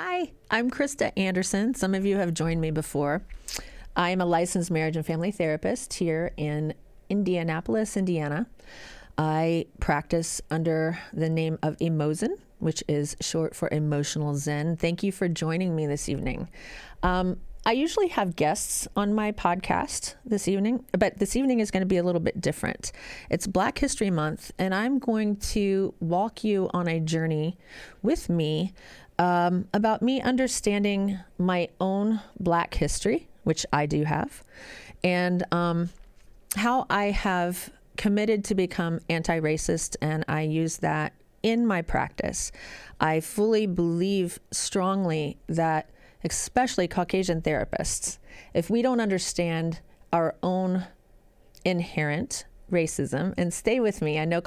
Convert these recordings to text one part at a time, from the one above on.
Hi, I'm Krista Anderson. Some of you have joined me before. I am a licensed marriage and family therapist here in Indianapolis, Indiana. I practice under the name of Emozen, which is short for Emotional Zen. Thank you for joining me this evening. I usually have guests on my podcast this evening, but this evening is going to be a little bit different. It's Black History Month, and I'm going to walk you on a journey with me about me understanding my own Black history, which I do have, and how I have committed to become anti-racist, and I use that in my practice. I fully believe strongly that especially Caucasian therapists, if we don't understand our own inherent racism, and stay with me, I know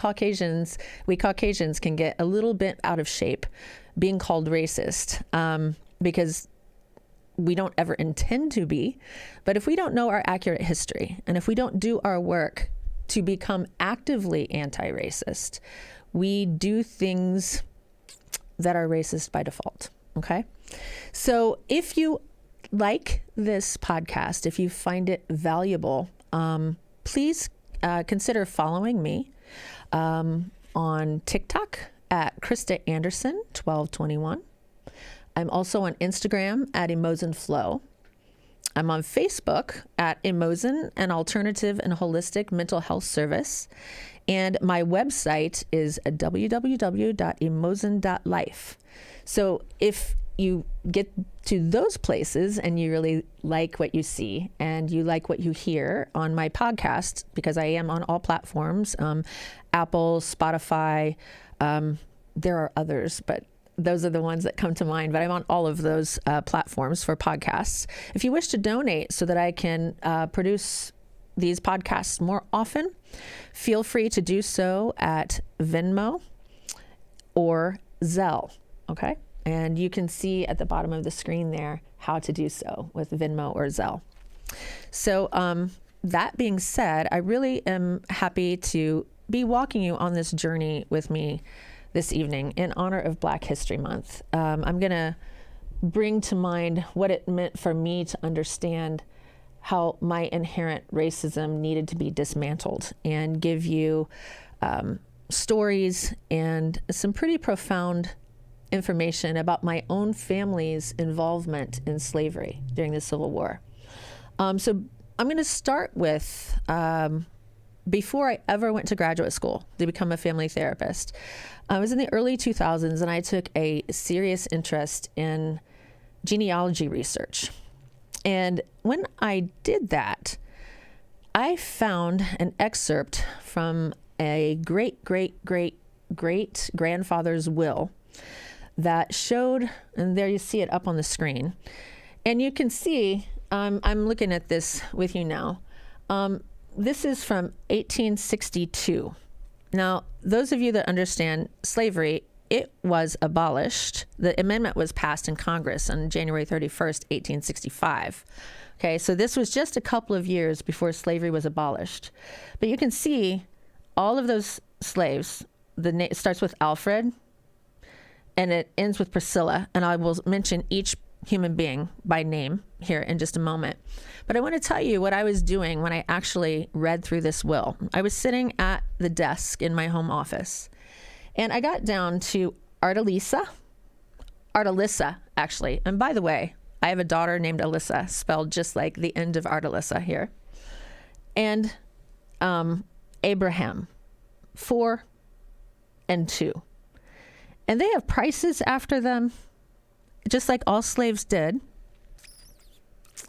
we Caucasians can get a little bit out of shape being called racist because we don't ever intend to be, but if we don't know our accurate history, and if we don't do our work to become actively anti-racist, we do things that are racist by default, okay? So if you like this podcast, if you find it valuable, please consider following me on TikTok at Krista Anderson 1221. I'm also on Instagram at Emozen Flow. I'm on Facebook at Emozen, an alternative and holistic mental health service. And my website is www.emozen.life. So if you get to those places and you really like what you see and you like what you hear on my podcast, because I am on all platforms, Apple, Spotify, there are others, but those are the ones that come to mind, but I'm on all of those platforms for podcasts. If you wish to donate so that I can produce these podcasts more often, feel free to do so at Venmo or Zelle, okay? And you can see at the bottom of the screen there how to do so with Venmo or Zelle. So that being said, I really am happy to be walking you on this journey with me this evening in honor of Black History Month. I'm going to bring to mind what it meant for me to understand how my inherent racism needed to be dismantled, and give you stories and some pretty profound information about my own family's involvement in slavery during the Civil War. So I'm going to start with, before I ever went to graduate school to become a family therapist, I was in the early 2000s, and I took a serious interest in genealogy research. And when I did that, I found an excerpt from a great-great-great-great-grandfather's will that showed, and there you see it up on the screen. And you can see, I'm looking at this with you now. This is from 1862. Now, those of you that understand slavery, it was abolished. The amendment was passed in Congress on January 31st, 1865. Okay, so this was just a couple of years before slavery was abolished. But you can see all of those slaves, it starts with Alfred, and it ends with Priscilla, and I will mention each human being by name here in just a moment. But I want to tell you what I was doing when I actually read through this will. I was sitting at the desk in my home office, and I got down to Artalisa, actually. And by the way, I have a daughter named Alyssa, spelled just like the end of Artalisa here. And Abraham, 4 and 2. And they have prices after them, just like all slaves did.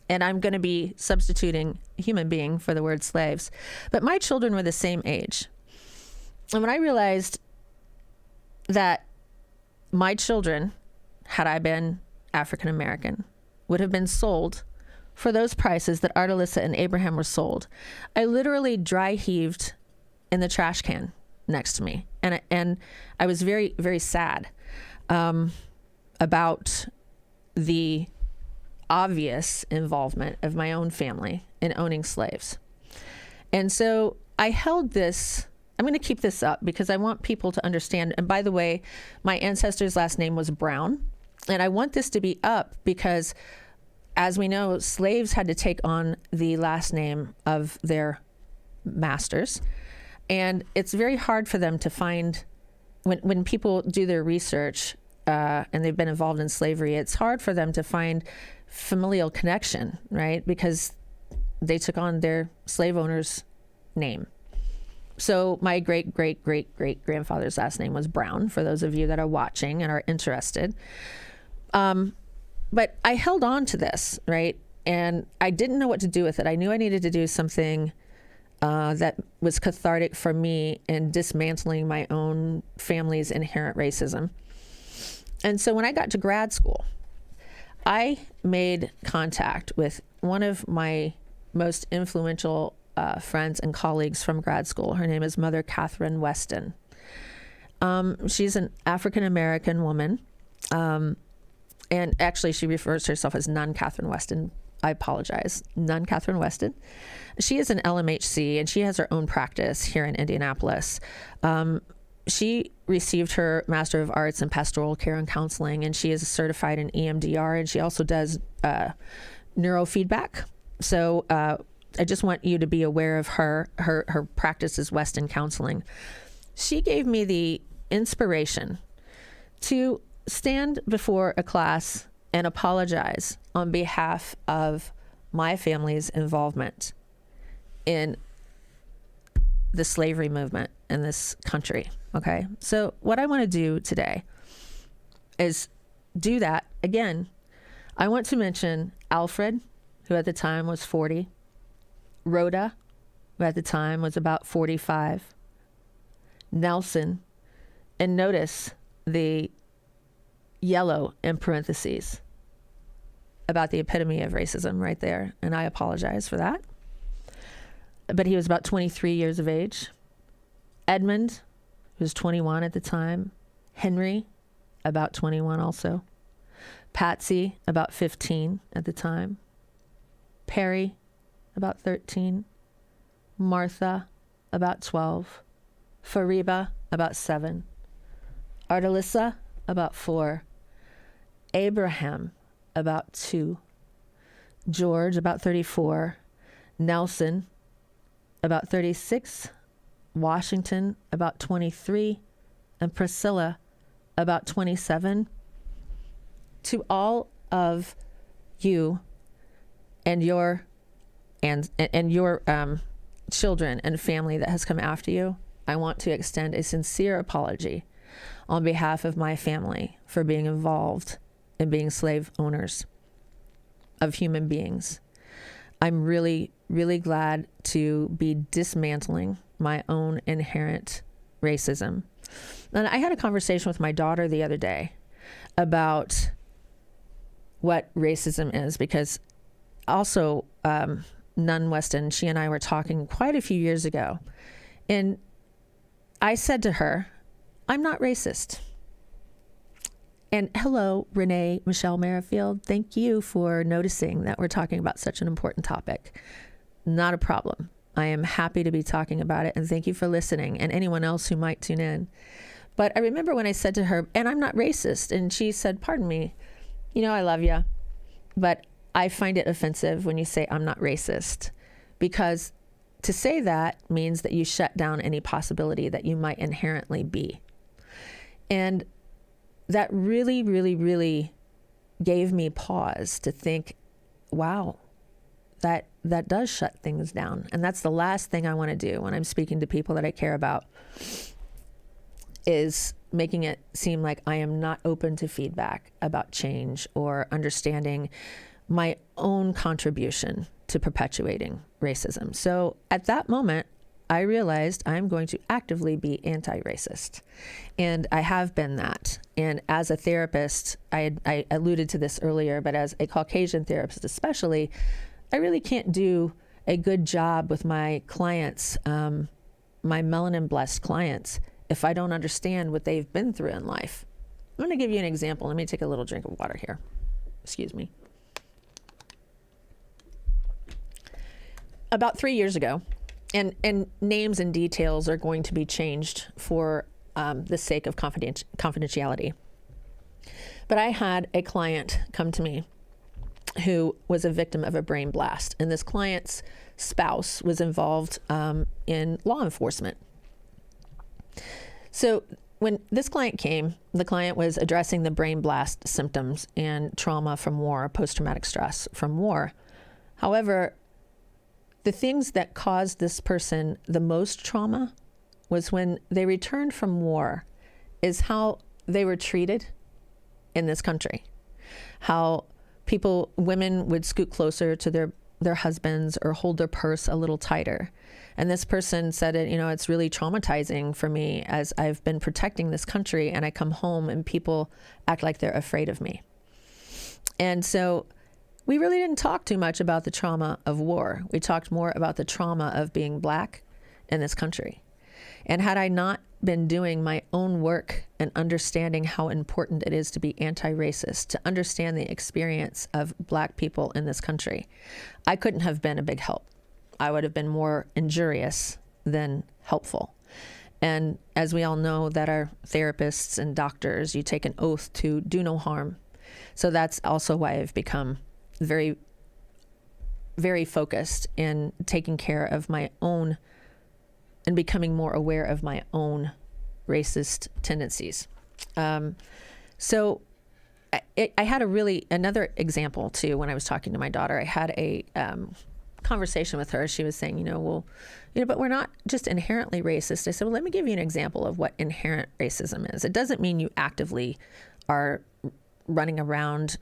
And I'm going to be substituting human being for the word slaves. But my children were the same age. And when I realized that my children, had I been African American, would have been sold for those prices that Artalisa and Abraham were sold, I literally dry heaved in the trash can next to me. And I was very, very sad about the obvious involvement of my own family in owning slaves. And so I held this, I'm going to keep this up because I want people to understand. And by the way, my ancestor's last name was Brown. And I want this to be up because, as we know, slaves had to take on the last name of their masters. And it's very hard for them to find, when people do their research and they've been involved in slavery, it's hard for them to find familial connection, right? Because they took on their slave owner's name. So my great, great, great, great grandfather's last name was Brown, for those of you that are watching and are interested. But I held on to this, right? And I didn't know what to do with it. I knew I needed to do something that was cathartic for me in dismantling my own family's inherent racism. And so when I got to grad school, I made contact with one of my most influential friends and colleagues from grad school. Her name is Mother Katherine Weston. She's an African-American woman. And actually, she refers to herself as Nun Katherine Weston. I apologize. Nun Katherine Weston. She is an LMHC, and she has her own practice here in Indianapolis. She received her Master of Arts in Pastoral Care and Counseling, and she is certified in EMDR, and she also does neurofeedback. So I just want you to be aware of her. Her practice is Westin Counseling. She gave me the inspiration to stand before a class and apologize on behalf of my family's involvement in the slavery movement in this country. Okay. So what I want to do today is do that again. I want to mention Alfred, who at the time was 40, Rhoda, who at the time was about 45, Nelson, and notice the yellow in parentheses about the epitome of racism right there. And I apologize for that. But he was about 23 years of age. Edmund, who was 21 at the time. Henry, about 21 also. Patsy, about 15 at the time. Perry, about 13. Martha, about 12. Fariba, about 7. Ardalissa, about 4. Abraham, about 2. George, about 34. Nelson, about 36. Washington, about 23. And Priscilla, about 27. To all of you and your children and family that has come after you, I want to extend a sincere apology on behalf of my family for being involved in being slave owners of human beings. I'm really, really glad to be dismantling my own inherent racism. And I had a conversation with my daughter the other day about what racism is, because also Nun Weston, she and I were talking quite a few years ago. And I said to her, I'm not racist. And hello, Renee Michelle Merrifield. Thank you for noticing that we're talking about such an important topic. Not a problem. I am happy to be talking about it. And thank you for listening, and anyone else who might tune in. But I remember when I said to her, and I'm not racist. And she said, pardon me, I love you, but I find it offensive when you say I'm not racist, because to say that means that you shut down any possibility that you might inherently be. And that really, really, really gave me pause to think, wow, that does shut things down. And that's the last thing I want to do when I'm speaking to people that I care about, is making it seem like I am not open to feedback about change or understanding my own contribution to perpetuating racism. So at that moment, I realized I'm going to actively be anti-racist. And I have been that. And as a therapist, I alluded to this earlier, but as a Caucasian therapist especially, I really can't do a good job with my clients, my melanin-blessed clients, if I don't understand what they've been through in life. I'm going to give you an example. Let me take a little drink of water here. Excuse me. About 3 years ago, and names and details are going to be changed for the sake of confidentiality. But I had a client come to me who was a victim of a brain blast, and this client's spouse was involved in law enforcement. So when this client came, the client was addressing the brain blast symptoms and trauma from war, post-traumatic stress from war. However, the things that caused this person the most trauma was when they returned from war, is how they were treated in this country. How women would scoot closer to their husbands or hold their purse a little tighter. And this person said, it's really traumatizing for me as I've been protecting this country and I come home and people act like they're afraid of me. And so we really didn't talk too much about the trauma of war. We talked more about the trauma of being Black in this country. And had I not been doing my own work and understanding how important it is to be anti-racist, to understand the experience of Black people in this country, I couldn't have been a big help. I would have been more injurious than helpful. And as we all know that are therapists and doctors, you take an oath to do no harm. So that's also why I've become very, very focused in taking care of my own and becoming more aware of my own racist tendencies. So I had another example too, when I was talking to my daughter. I had a conversation with her. She was saying, but we're not just inherently racist. I said, well, let me give you an example of what inherent racism is. It doesn't mean you actively are running around,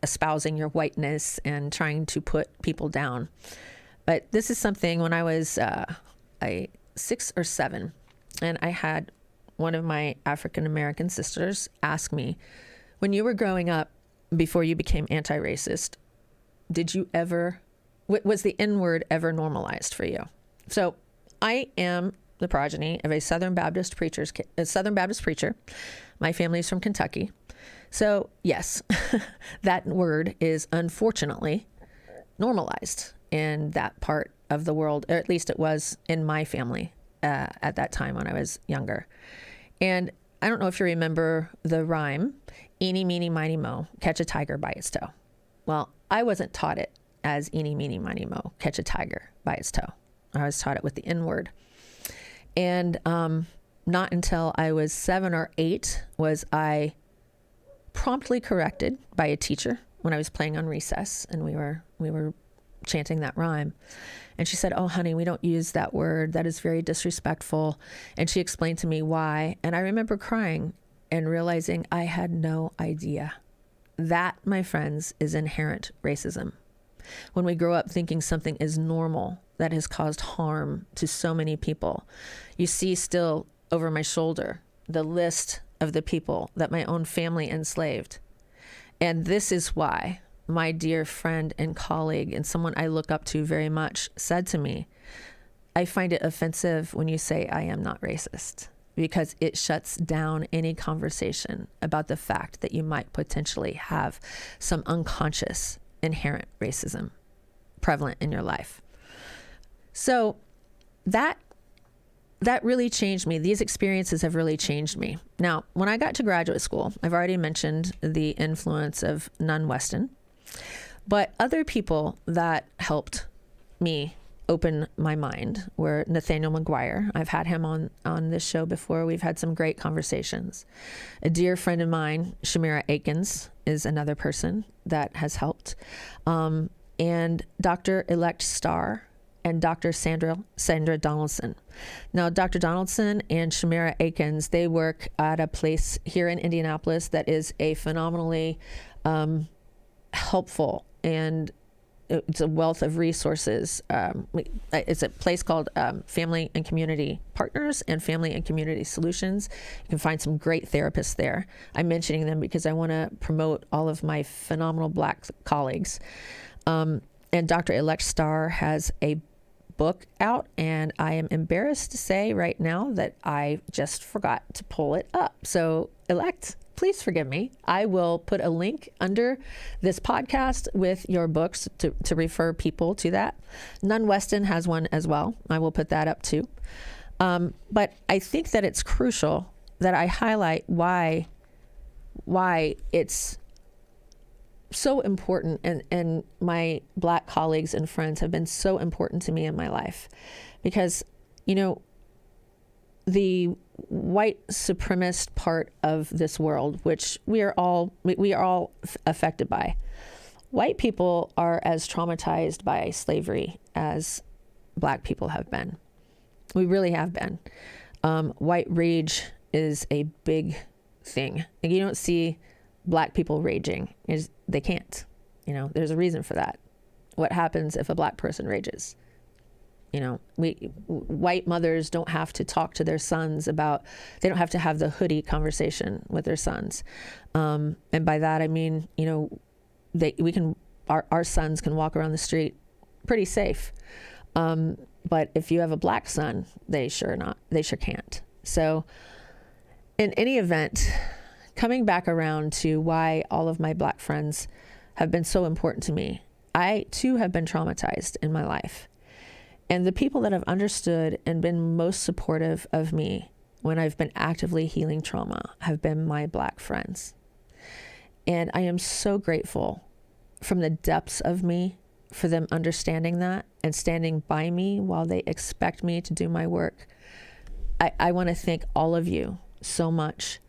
espousing your whiteness and trying to put people down. But this is something when I was 6 or 7, and I had one of my African-American sisters ask me, when you were growing up, before you became anti-racist, was the N-word ever normalized for you? So I am the progeny of a Southern Baptist preacher. My family's from Kentucky. So yes, that word is unfortunately normalized in that part of the world, or at least it was in my family at that time when I was younger. And I don't know if you remember the rhyme, eeny, meeny, miny, moe, catch a tiger by its toe. Well, I wasn't taught it as eeny, meeny, miny, moe, catch a tiger by its toe. I was taught it with the N-word. And not until I was 7 or 8 was I promptly corrected by a teacher when I was playing on recess, and we were chanting that rhyme. And she said, "Oh, honey, we don't use that word. That is very disrespectful." And she explained to me why. And I remember crying and realizing I had no idea. That, my friends, is inherent racism. When we grow up thinking something is normal, that has caused harm to so many people. You see still over my shoulder the list of the people that my own family enslaved. And this is why my dear friend and colleague and someone I look up to very much said to me, I find it offensive when you say I am not racist, because it shuts down any conversation about the fact that you might potentially have some unconscious inherent racism prevalent in your life. So that really changed me. These experiences have really changed me. Now, when I got to graduate school, I've already mentioned the influence of Nun Weston, but other people that helped me open my mind were Nathaniel McGuire. I've had him on this show before. We've had some great conversations. A dear friend of mine, Shimura, Akins, is another person that has helped. And Dr. Starr and Dr. Sandra Donaldson. Now, Dr. Donaldson and Shimura Akins, they work at a place here in Indianapolis that is a phenomenally helpful, and it's a wealth of resources. It's a place called Family and Community Partners and Family and Community Solutions. You can find some great therapists there. I'm mentioning them because I want to promote all of my phenomenal Black colleagues. And Dr. Starr has a book out, and I am embarrassed to say right now that I just forgot to pull it up. So please forgive me. I will put a link under this podcast with your books to refer people to that. Nun Weston has one as well. I will put that up too. But I think that it's crucial that I highlight why why it's so important, and my Black colleagues and friends have been so important to me in my life, because, you know, the white supremacist part of this world, which we are all affected by. White people are as traumatized by slavery as Black people have been. We really have been. White rage is a big thing. And you don't see Black people raging. They can't. You know, there's a reason for that. What happens if a Black person rages? You know, white mothers don't have to talk to their sons about, they don't have to have the hoodie conversation with their sons. And by that, I mean, you know, our sons can walk around the street pretty safe. But if you have a Black son, they sure can't. So in any event, coming back around to why all of my Black friends have been so important to me, I too have been traumatized in my life. And the people that have understood and been most supportive of me when I've been actively healing trauma have been my Black friends. And I am so grateful from the depths of me for them understanding that and standing by me while they expect me to do my work. I want to thank all of you so much.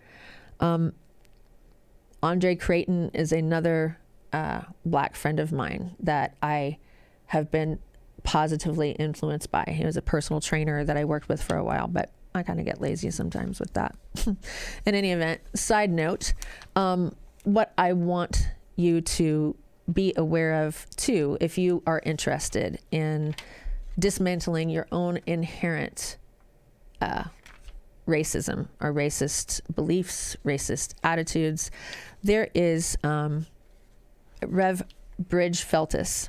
Andre Crayton is another Black friend of mine that I have been positively influenced by. He was a personal trainer that I worked with for a while, but I kind of get lazy sometimes with that. In any event, side note, what I want you to be aware of too, if you are interested in dismantling your own inherent racism or racist beliefs, racist attitudes, there is Rev Bridge Feltus.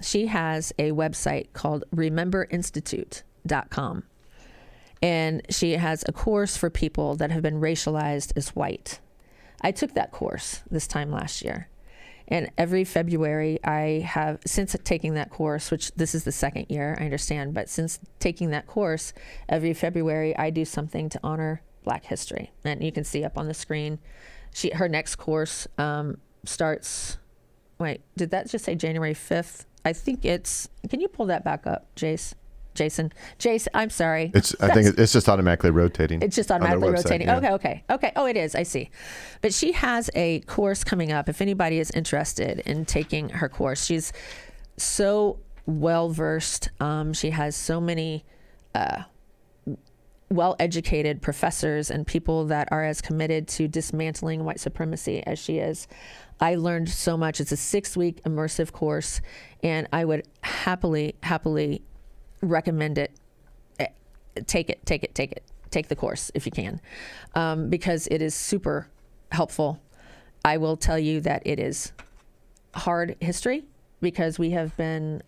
She has a website called rememberinstitute.com. And she has a course for people that have been racialized as white. I took that course this time last year. And every February I have, since taking that course, which this is the second year, I understand, but since taking that course, every February I do something to honor Black history. And you can see up on the screen, her next course starts, wait, did that just say January 5th? I think can you pull that back up, Jason, I'm sorry. I think it's just automatically rotating. It's just automatically rotating. Yeah. Okay. Oh, it is. I see. But she has a course coming up. If anybody is interested in taking her course, she's so well-versed. She has so many well-educated professors and people that are as committed to dismantling white supremacy as she is. I learned so much. It's a 6-week immersive course, and I would happily recommend it. Take it. Take the course if you can, because it is super helpful. I will tell you that it is hard history because we have been,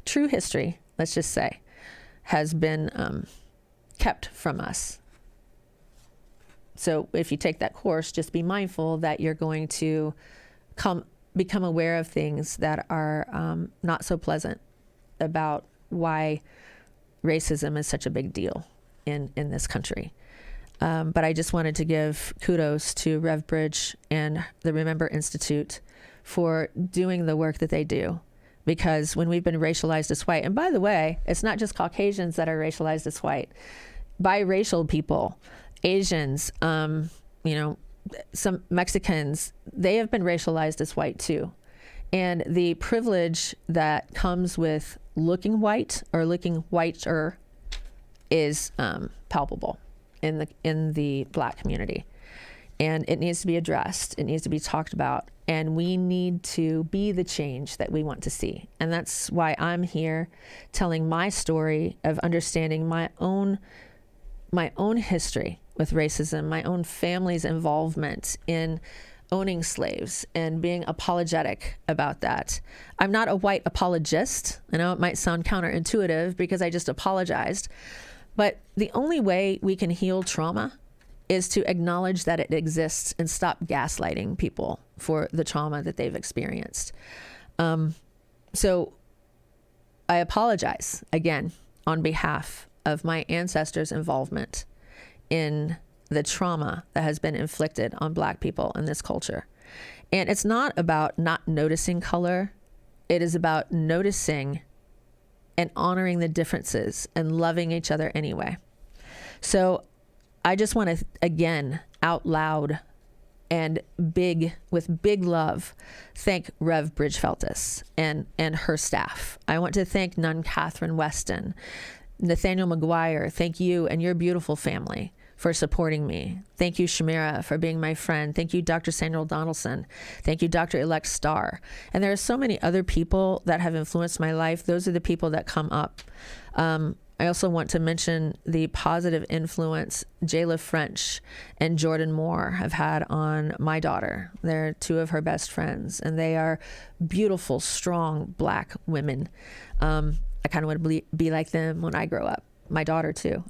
true history, let's just say, has been kept from us. So if you take that course, just be mindful that you're going to become aware of things that are not so pleasant about why racism is such a big deal in this country. But I just wanted to give kudos to Rev Bridge and the Remember Institute for doing the work that they do. Because when we've been racialized as white, and by the way, it's not just Caucasians that are racialized as white. Biracial people, Asians, some Mexicans, they have been racialized as white too. And the privilege that comes with looking white or looking whiter is palpable in the Black community. And it needs to be addressed. It needs to be talked about. And we need to be the change that we want to see. And that's why I'm here telling my story of understanding my own history with racism, my own family's involvement in owning slaves and being apologetic about that. I'm not a white apologist. I know it might sound counterintuitive because I just apologized, but the only way we can heal trauma is to acknowledge that it exists and stop gaslighting people for the trauma that they've experienced. So I apologize again on behalf of my ancestors' involvement in the trauma that has been inflicted on Black people in this culture. And it's not about not noticing color. It is about noticing and honoring the differences and loving each other anyway. So I just want to, again, out loud and with big love, thank Rev Bridgefeltis and her staff. I want to thank Nun Katherine Weston, Nathaniel McGuire. Thank you and your beautiful family for supporting me. Thank you, Shimura, for being my friend. Thank you, Dr. Sandra Donaldson. Thank you, Dr. Elect Starr. And there are so many other people that have influenced my life. Those are the people that come up. I also want to mention the positive influence Jayla French and Jordan Moore have had on my daughter. They're two of her best friends, and they are beautiful, strong Black women. I kind of want to be like them when I grow up. My daughter too.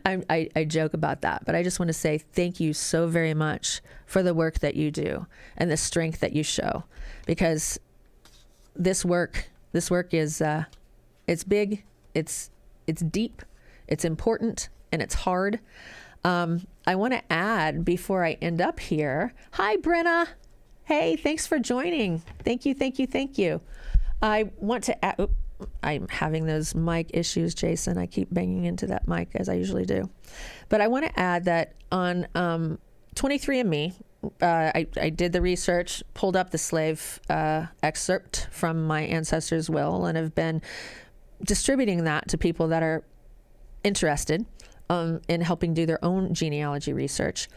I joke about that, but I just want to say thank you so very much for the work that you do and the strength that you show, because this work is it's big, it's deep, it's important, and it's hard. I want to add before I end up here, hi Brenna. Hey, thanks for joining. Thank you. I want to add, I'm having those mic issues, Jason. I keep banging into that mic as I usually do. But I want to add that on 23andMe, I did the research, pulled up the slave excerpt from my ancestors' will, and have been distributing that to people that are interested in helping do their own genealogy research.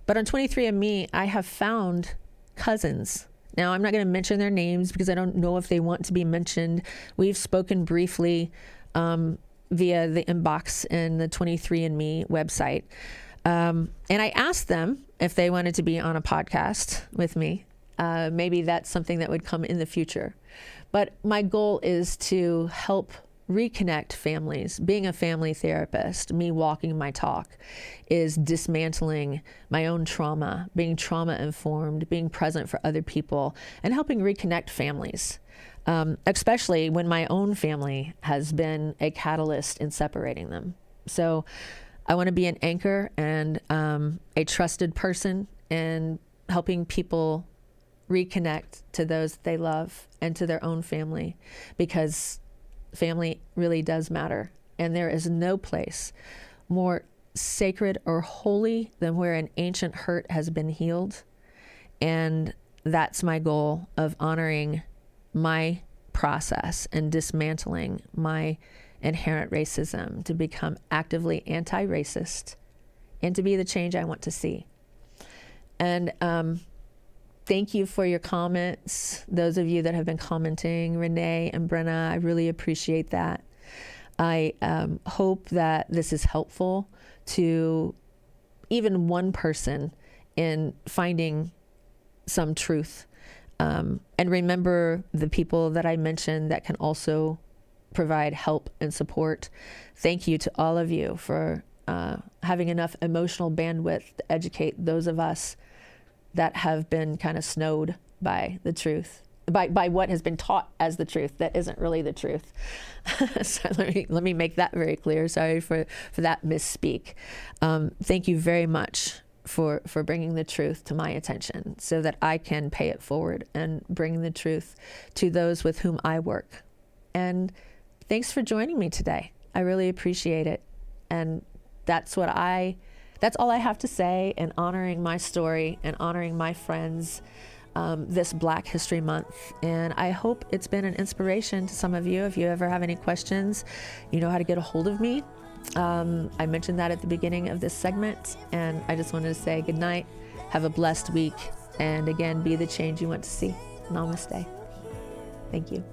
But on 23andMe, I have found cousins. Now, I'm not going to mention their names because I don't know if they want to be mentioned. We've spoken briefly via the inbox in the 23andMe website. And I asked them if they wanted to be on a podcast with me. Maybe that's something that would come in the future. But my goal is to help reconnect families. Being a family therapist, me walking my talk, is dismantling my own trauma, being trauma informed, being present for other people, and helping reconnect families, especially when my own family has been a catalyst in separating them. So I want to be an anchor and a trusted person in helping people reconnect to those that they love and to their own family, because family really does matter. And there is no place more sacred or holy than where an ancient hurt has been healed. And that's my goal of honoring my process and dismantling my inherent racism to become actively anti-racist and to be the change I want to see. And thank you for your comments. Those of you that have been commenting, Renee and Brenna, I really appreciate that. I hope that this is helpful to even one person in finding some truth. And remember the people that I mentioned that can also provide help and support. Thank you to all of you for having enough emotional bandwidth to educate those of us that have been kind of snowed by the truth, by what has been taught as the truth that isn't really the truth. So let me make that very clear. Sorry for that misspeak. Thank you very much for bringing the truth to my attention so that I can pay it forward and bring the truth to those with whom I work. And thanks for joining me today. I really appreciate it. And that's all I have to say in honoring my story and honoring my friends this Black History Month. And I hope it's been an inspiration to some of you. If you ever have any questions, you know how to get a hold of me. I mentioned that at the beginning of this segment, and I just wanted to say good night, have a blessed week, and again, be the change you want to see. Namaste. Thank you.